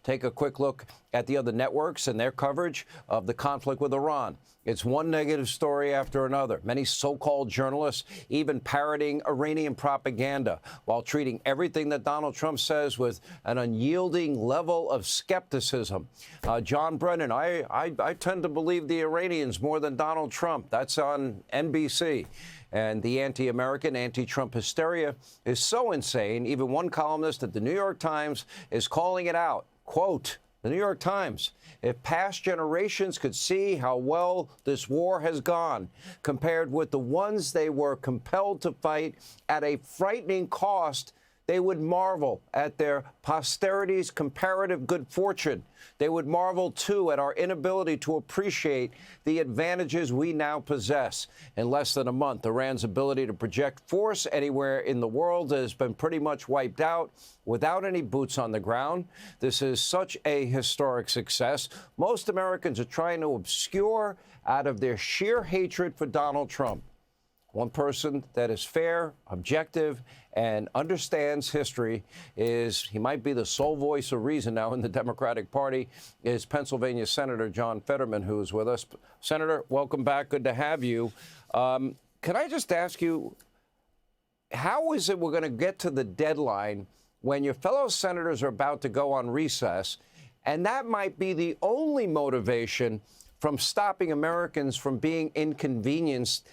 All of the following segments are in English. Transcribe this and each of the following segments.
Take a quick look at the other networks and their coverage of the conflict with Iran. It's one negative story after another. Many so-called journalists even parroting Iranian propaganda while treating everything that Donald Trump says with an unyielding level of skepticism. John Brennan, I tend to believe the Iranians more than Donald Trump. That's on NBC. And the anti-American, anti-Trump hysteria is so insane, even one columnist at the New York Times is calling it out. Quote, the New York Times, if past generations could see how well this war has gone compared with the ones they were compelled to fight at a frightening cost, they would marvel at their posterity's comparative good fortune. They would marvel, too, at our inability to appreciate the advantages we now possess. In less than a month, Iran's ability to project force anywhere in the world has been pretty much wiped out without any boots on the ground. This is such a historic success. Most Americans are trying to obscure out of their sheer hatred for Donald Trump. One person that is fair, objective, and understands history he might be the sole voice of reason now in the Democratic Party, is Pennsylvania Senator Sen Fetterman, who is with us. Senator, welcome back. Good to have you. Can I just ask you, how is it we're going to get to the deadline when your fellow senators are about to go on recess, and that might be the only motivation from stopping Americans from being inconvenienced,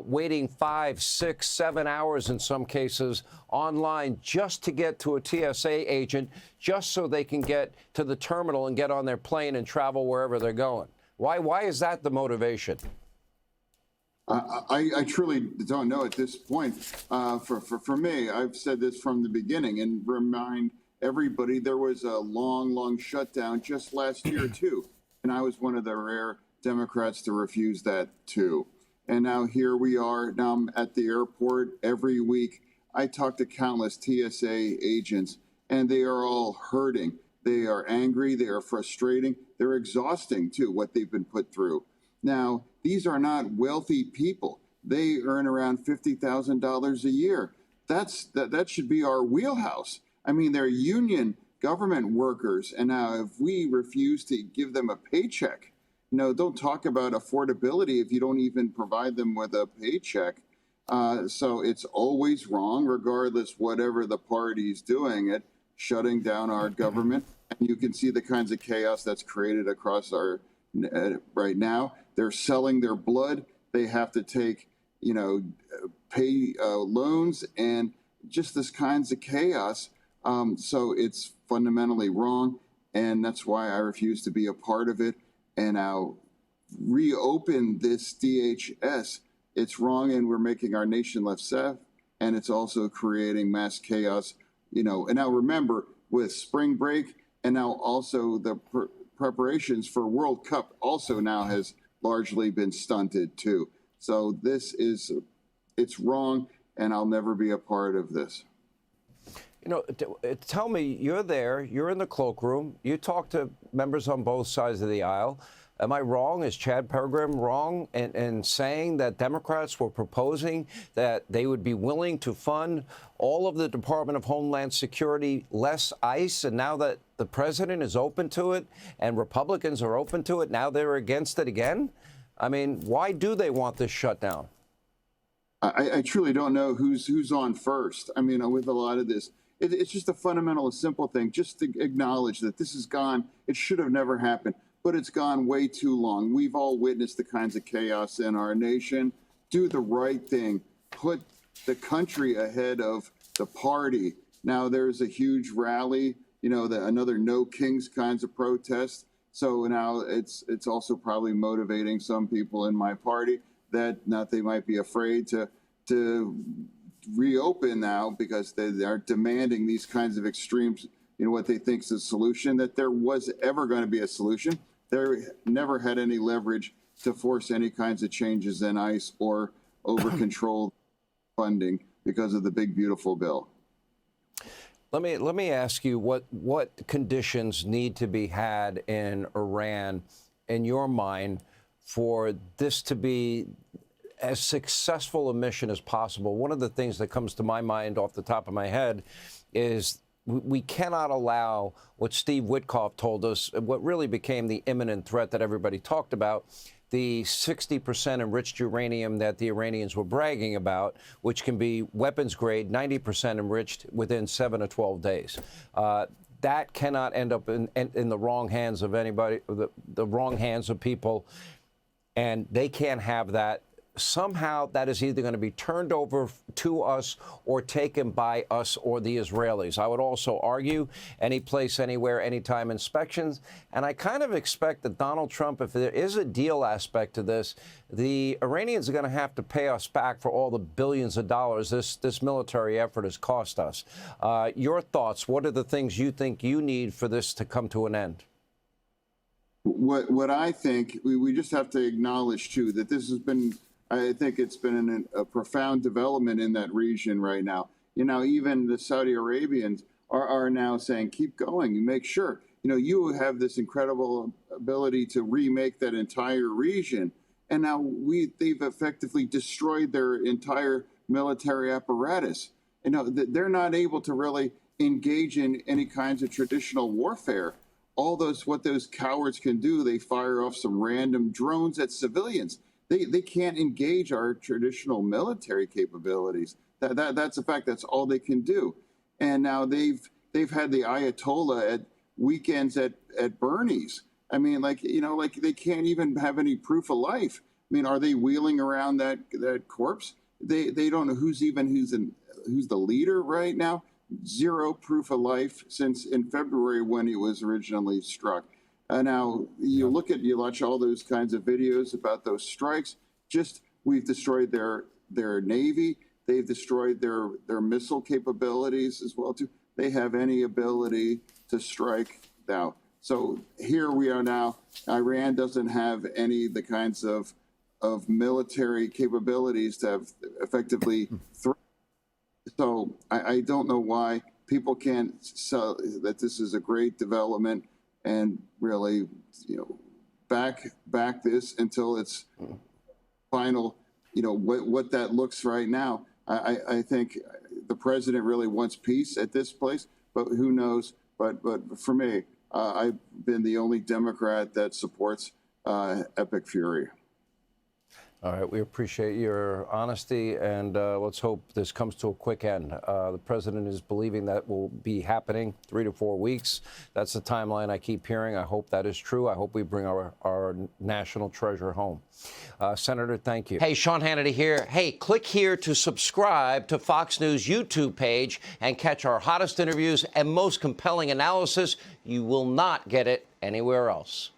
waiting 5, 6, 7 hours in some cases online just to get to a TSA agent, just so they can get to the terminal and get on their plane and travel wherever they're going? Why is that the motivation? I truly don't know at this point. For me, I've said this from the beginning and remind everybody there was a long shutdown just last year, too. And I was one of the rare Democrats to refuse that, too. And now here we are. Now I'm at the airport every week. I talk to countless TSA agents, and they are all hurting. They are angry. They are frustrating. They're exhausting, too, what they've been put through. Now, these are not wealthy people. They earn around $50,000 a year. That should be our wheelhouse. I mean, they're union government workers, and now if we refuse to give them a paycheck, don't talk about affordability if you don't even provide them with a paycheck. So it's always wrong, regardless whatever the party's doing it, shutting down our government. And you can see the kinds of chaos that's created across our right now. They're selling their blood. They have to take, pay loans, and just this kinds of chaos. So it's fundamentally wrong, and that's why I refuse to be a part of it. And I'll reopen this DHS. It's wrong, and we're making our nation less safe, and it's also creating mass chaos. And now remember, with spring break, and now also the preparations for World Cup also now has largely been stunted too. So it's wrong, and I'll never be a part of this. Tell me, you're there, you're in the cloakroom, you talk to members on both sides of the aisle. Am I wrong? Is Chad Peregrine wrong in saying that Democrats were proposing that they would be willing to fund all of the Department of Homeland Security less ICE, and now that the president is open to it and Republicans are open to it, now they're against it again? I mean, why do they want this shutdown? I truly don't know who's on first. I mean, with a lot of this, it's just a fundamental, simple thing, just to acknowledge that this is gone. It should have never happened, but it's gone way too long. We've all witnessed the kinds of chaos in our nation. Do the right thing. Put the country ahead of the party. Now there's a huge rally, another No Kings kinds of protest. So now it's also probably motivating some people in my party that they might be afraid to reopen now because they are demanding these kinds of extremes, what they think is a solution, that there was ever going to be a solution. They never had any leverage to force any kinds of changes in ICE or over control funding because of the big, beautiful bill. Let me ask you what conditions need to be had in Iran, in your mind, for this to be as successful a mission as possible. One of the things that comes to my mind off the top of my head is we cannot allow what Steve Witkoff told us, what really became the imminent threat that everybody talked about, the 60% enriched uranium that the Iranians were bragging about, which can be weapons grade, 90% enriched within 7 to 12 days. That cannot end up in the wrong hands of anybody, the wrong hands of people, and they can't have that. Somehow that is either going to be turned over to us or taken by us or the Israelis. I would also argue any place, anywhere, anytime inspections. And I kind of expect that Donald Trump, if there is a deal aspect to this, the Iranians are going to have to pay us back for all the billions of dollars this military effort has cost us. Your thoughts, what are the things you think you need for this to come to an end? What I think, we just have to acknowledge, too, that this has been, I think it's been a profound development in that region right now. You know, even the Saudi Arabians are now saying, keep going, you make sure. You know, you have this incredible ability to remake that entire region. And now they've effectively destroyed their entire military apparatus. You know, they're not able to really engage in any kinds of traditional warfare. What those cowards can do, they fire off some random drones at civilians. They can't engage our traditional military capabilities. That's a fact. That's all they can do. And now they've had the Ayatollah at weekends at Bernie's. I mean, like they can't even have any proof of life. I mean, are they wheeling around that corpse? They don't know who's the leader right now. Zero proof of life since in February when he was originally struck. Now you watch all those kinds of videos about those strikes. We've destroyed their navy. They've destroyed their missile capabilities as well too. They have any ability to strike now. So here we are now. Iran doesn't have the kinds of military capabilities to have effectively threatened. So I don't know why people can't sell that this is a great development and really, back this until it's final. What that looks right now. I think the president really wants peace at this place, but who knows? But for me, I've been the only Democrat that supports epic fury. All right, we appreciate your honesty, and let's hope this comes to a quick end. The president is believing that will be happening 3 to 4 weeks. That's the timeline I keep hearing. I hope that is true. I hope we bring our national treasure home. Senator, thank you. Hey, Sean Hannity here. Hey, click here to subscribe to Fox News YouTube page and catch our hottest interviews and most compelling analysis. You will not get it anywhere else.